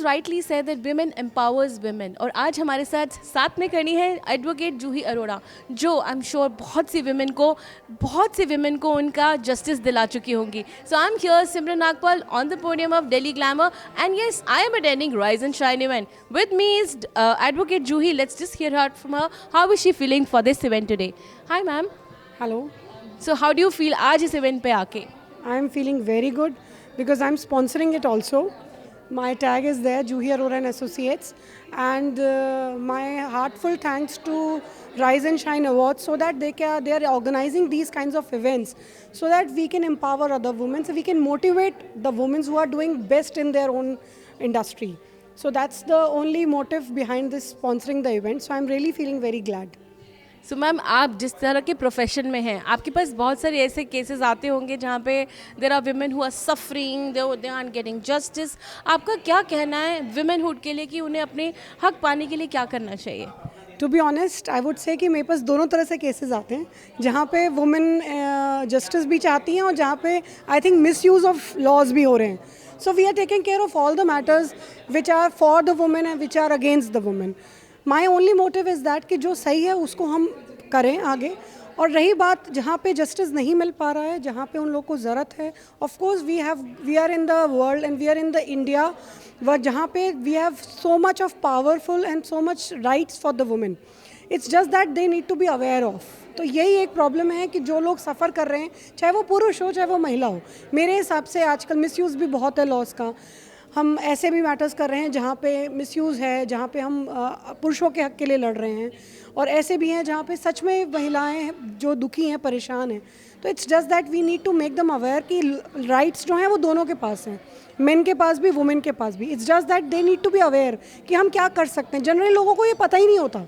rightly said that women empowers women. और आज हमारे साथ में करनी है एडवोकेट जूही अरोड़ा, जो आई एम श्योर बहुत सी विमेन को उनका जस्टिस दिला चुकी होंगी. So I am here Simran Nagpal on the podium of Delhi Glamour, and yes, I am attending Rise and Shine event. With me is advocate Juhi. Let's just hear her from her. How is she feeling for this event today? Hi ma'am. Hello. So how do you feel आज इस event पे आके? I am feeling very good because I'm sponsoring it also. My tag is there, Juhi Arora and Associates, and my heartful thanks to Rise and Shine Awards so that they are organizing these kinds of events so that we can empower other women, so we can motivate the women who are doing best in their own industry. So that's the only motive behind this sponsoring the event. So I'm really feeling very glad. So ma'am, आप जिस तरह के profession में हैं, आपके पास बहुत सारे ऐसे केसेस आते होंगे जहाँ पे there are women who are suffering, they are getting justice. आपका क्या कहना है विमेनहुड के लिए कि उन्हें अपने हक पाने के लिए क्या करना चाहिए? To be honest I would say कि मेरे पास दोनों तरह से केसेस आते हैं जहाँ पे वुमेन जस्टिस भी चाहती हैं और जहाँ पे I think misuse of laws भी हो रहे हैं. So we are taking care of all the matters which are for the women and which are against the women. My only motive is that कि जो सही है उसको हम करें आगे. और रही बात जहाँ पे जस्टिस नहीं मिल पा रहा है, जहाँ पे उन लोगों को ज़रूरत है, of course we are in the world and we are in the India जहाँ पे we have so much of powerful and so much rights for the women. It's just that they need to be aware of. तो यही एक problem है कि जो लोग सफ़र कर रहे हैं, चाहे वो पुरुष हो चाहे वो महिला हो, मेरे हिसाब से आजकल मिसयूज़ भी बहुत है लॉज का. हम ऐसे भी मैटर्स कर रहे हैं जहाँ पे मिसयूज़ है, जहाँ पे हम पुरुषों के हक़ के लिए लड़ रहे हैं, और ऐसे भी हैं जहाँ पे सच में महिलाएं जो दुखी हैं, परेशान हैं. तो it's just that we need to make them aware कि राइट्स जो हैं वो दोनों के पास हैं, मेन के पास भी वुमेन के पास भी. It's just that they need to be aware कि हम क्या कर सकते हैं. जनरली लोगों को ये पता ही नहीं होता.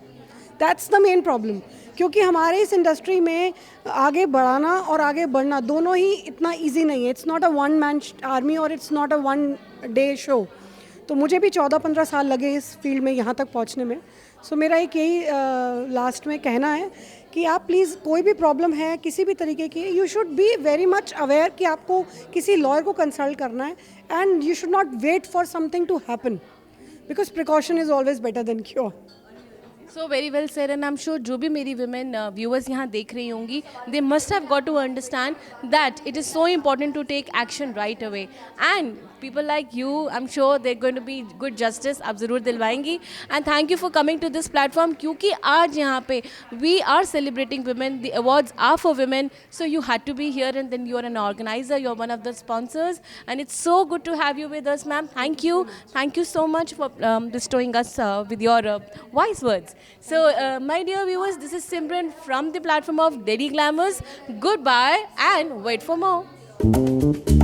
That's the main problem. क्योंकि हमारे इस इंडस्ट्री में आगे बढ़ाना और आगे बढ़ना दोनों ही इतना इजी नहीं है. It's not a one man army और it's not a one day show. तो मुझे भी 14-15 साल लगे इस फील्ड में यहाँ तक पहुँचने में. सो मेरा एक यही लास्ट में कहना है कि आप प्लीज़ कोई भी प्रॉब्लम है किसी भी तरीके की, you should be very much aware कि आपको किसी लॉयर को कंसल्ट करना है, and you should not wait for something to happen because precaution is always better than cure. So very well sir, and I am sure जो भी मेरी women viewers यहाँ देख रही होंगी, they must have got to understand that it is so important to take action right away. And people like you, I am sure they going to be good justice आप ज़रूर दिलवाएंगी. And thank you for coming to this platform, क्योंकि आज यहाँ पे we are celebrating women, the awards are for women. So you had to be here, and then you are an organizer, you are one of the sponsors, and it's so good to have you with us ma'am. Thank you so much for bestowing us with your wise words. So my dear viewers, this is Simran from the platform of Delhi Glamours. Goodbye and wait for more.